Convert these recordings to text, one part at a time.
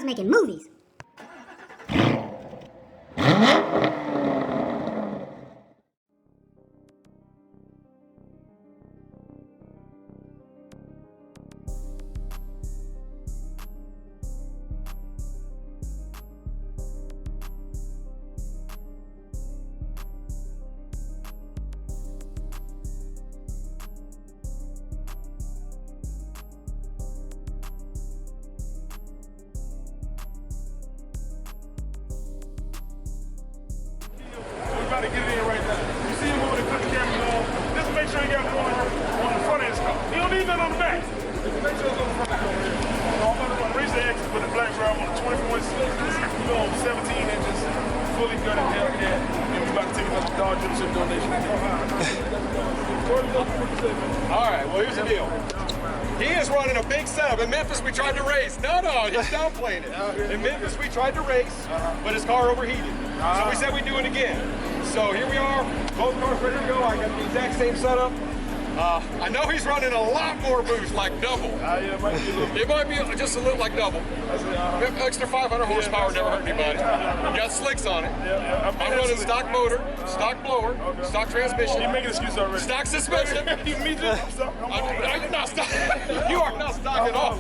making movies. To get it in right now. You see him moving and put the camera on. Just make sure you got one on the front end. You don't need nothing on the back. Make sure it's on the front end. I'm going to run RacerX with a black drum on a 17 inches, fully gutted Hellcat. And we're about to take another Dodge dealership donation. All right, well, here's the deal. He is running a big setup. In Memphis, we tried to race. No, he's downplaying it. In Memphis, we tried to race, but his car overheated. So we said we'd do it again. So here we are, both cars ready to go. I got the exact same setup. I know he's running a lot more boost, like double. Yeah, it might be just a little like double. Extra 500 horsepower never hurt anybody. Got slicks on it. I'm running stock motor, stock blower, stock transmission. You're making excuses already. Stock suspension. Me too. You're not stock. You are not stock at all.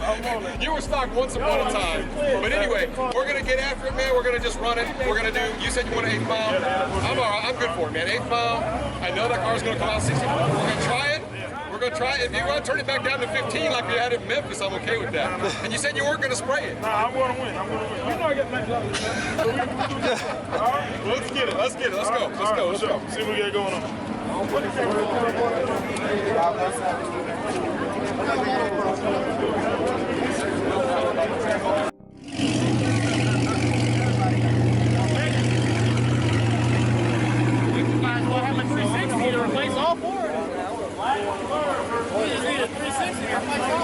You were stock once upon a time. But anyway, we're gonna get after it, man. We're gonna just run it. We're gonna do. You said you want an 8th mile. I'm all right. I'm good for it, man. 8th mile. I know that car's gonna come out 64. We're gonna try it. We're going to try it. If you want to turn it back down to 15 like we had it in Memphis, I'm okay with that. And you said you weren't going to spray it. Nah, I'm going to win. I'm going to win. You know I got nice levels. All right. Let's get it. Let's go. Let's go. See what we got going on. Replace all four. We just need a 360 to replace all.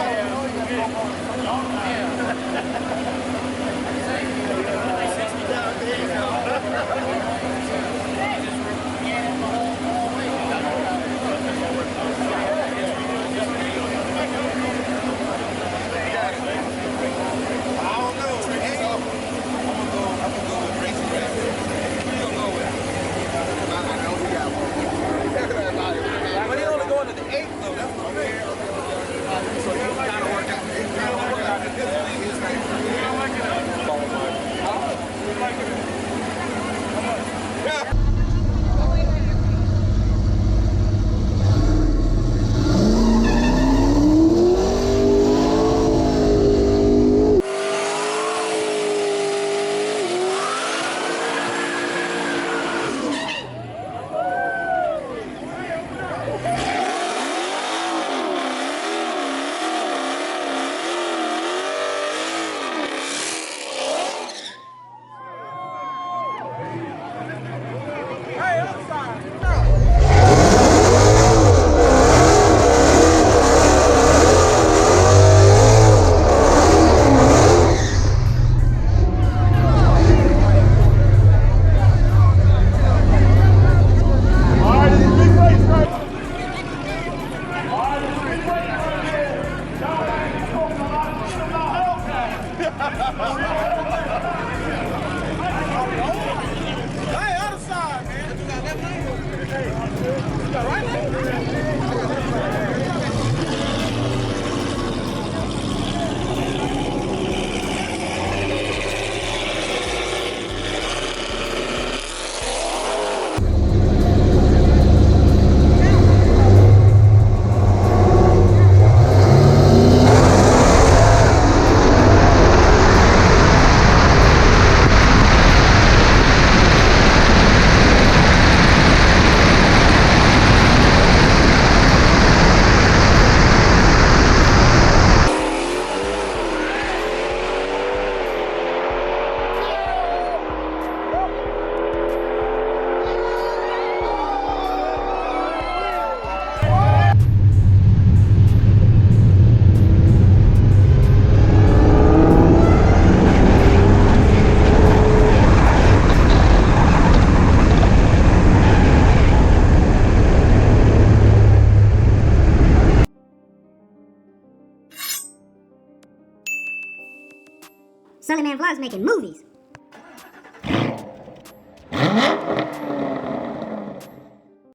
Sully Man Vlogs making movies.